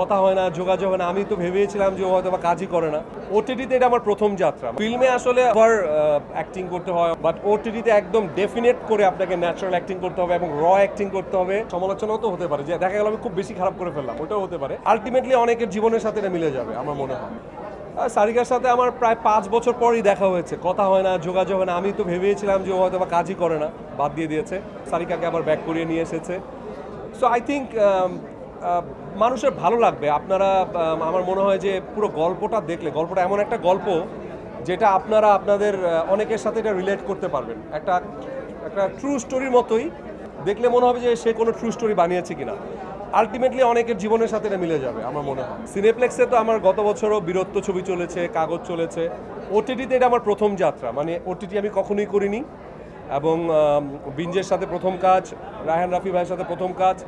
কথা হয় না, যোগাযোগ হয় না। আমি তো ভেবেছিলাম যে ও হয়তো বা কাজই করে না। ওটিটিতে এটা আমার প্রথম যাত্রা। ফিল্মে আসলে ওভার অ্যাক্টিং করতে হয়, বাট ওটিটিতে একদম ডেফিনেট করে আপনাকে ন্যাচারাল অ্যাক্টিং করতে হবে এবং র অ্যাক্টিং করতে হবে। সমালোচনাও তো হতে পারে যে দেখা গেল আমি খুব বেশি খারাপ করে ফেললাম, ওটাও হতে পারে। আলটিমেটলি অনেকের জীবনের সাথে এটা মিলে যাবে আমার মনে হয়। সারিকার সাথে আমার প্রায় 5 বছর পরই দেখা হয়েছে। কথা হয় না, যোগাযোগ হয় না। আমি তো ভেবেছিলাম যে ও হয়তো বা কাজই করে না, বাদ দিয়ে দিয়েছে। সারিকাকে আবার ব্যাক করিয়ে নিয়ে এসেছে। সো আই থিঙ্ক মানুষের ভালো লাগবে। আপনারা আমার মনে হয় যে পুরো গল্পটা দেখলে, গল্পটা এমন একটা গল্প যেটা আপনারা আপনাদের অনেকের সাথে এটা রিলেট করতে পারবেন। একটা একটা ট্রু স্টোরির মতোই দেখলে মনে হবে যে সে কোনো ট্রু স্টোরি বানিয়েছে কিনা। আলটিমেটলি অনেকের জীবনের সাথে এটা মিলে যাবে আমার মনে হয়। সিনেপ্লেক্সে তো আমার গত বছরও বীরত্ব ছবি চলেছে, কাগজ চলেছে। ওটিটিতে এটা আমার প্রথম যাত্রা, মানে ওটিটি আমি কখনোই করিনি। এবং বিঞ্জের সাথে প্রথম কাজ, রায়হান রাফি ভাইয়ের সাথে প্রথম কাজ।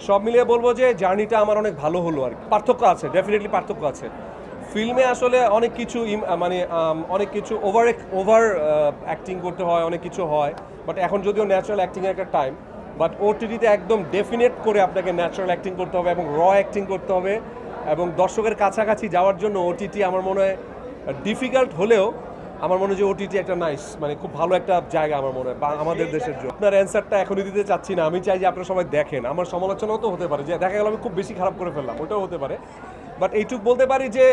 সব মিলিয়ে বলবো যে জার্নিটা আমার অনেক ভালো হলো আর কি। পার্থক্য আছে, ডেফিনেটলি পার্থক্য আছে। ফিল্মে আসলে অনেক কিছু মানে অনেক কিছু ওভার অ্যাক্টিং করতে হয়, অনেক কিছু হয়। বাট এখন যদিও ন্যাচারাল অ্যাক্টিংয়ের একটা টাইম, বাট ওটিটিতে একদম ডেফিনেট করে আপনাকে ন্যাচারাল অ্যাক্টিং করতে হবে এবং র অ্যাক্টিং করতে হবে। এবং দর্শকের কাছাকাছি যাওয়ার জন্য ওটিটি আমার মনে হয় ডিফিকাল্ট হলেও আমার মনে হয় যে ওটিটি একটা নাইস, মানে খুব ভালো একটা জায়গা আমার মনে হয় আমাদের দেশের জন্য। আপনার অ্যান্সারটা এখনই দিতে চাচ্ছি না। আমি চাই যে আপনারা সবাই দেখেন। আমার সমালোচনাও তো হতে পারে যে দেখা গেল আমি খুব বেশি খারাপ করে ফেললাম, ওটাও হতে পারে। বাট এইটুক বলতে পারি যে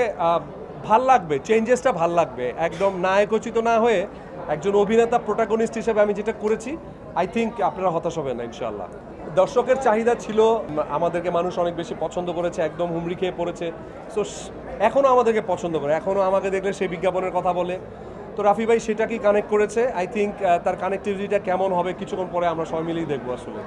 ভাল লাগবে, চেঞ্জেসটা ভাল লাগবে। একদম নায়কোচিত না হয়ে একজন অভিনেতা প্রোটাগনিস্ট হিসেবে আমি যেটা করেছি, আই থিঙ্ক আপনারা হতাশ হবেন না ইনশাআল্লাহ। দর্শকের চাহিদা ছিল, আমাদেরকে মানুষ অনেক বেশি পছন্দ করেছে, একদম হুমড়ি খেয়ে পড়েছে। সো এখনও আমাদেরকে পছন্দ করে, এখনও আমাকে দেখলে সেই বিজ্ঞাপনের কথা বলে। তো রাফি ভাই সেটাকেই কানেক্ট করেছে। আই থিঙ্ক তার কানেক্টিভিটিটা কেমন হবে কিছুক্ষণ পরে আমরা সবাই মিলেই দেখবো আসলে।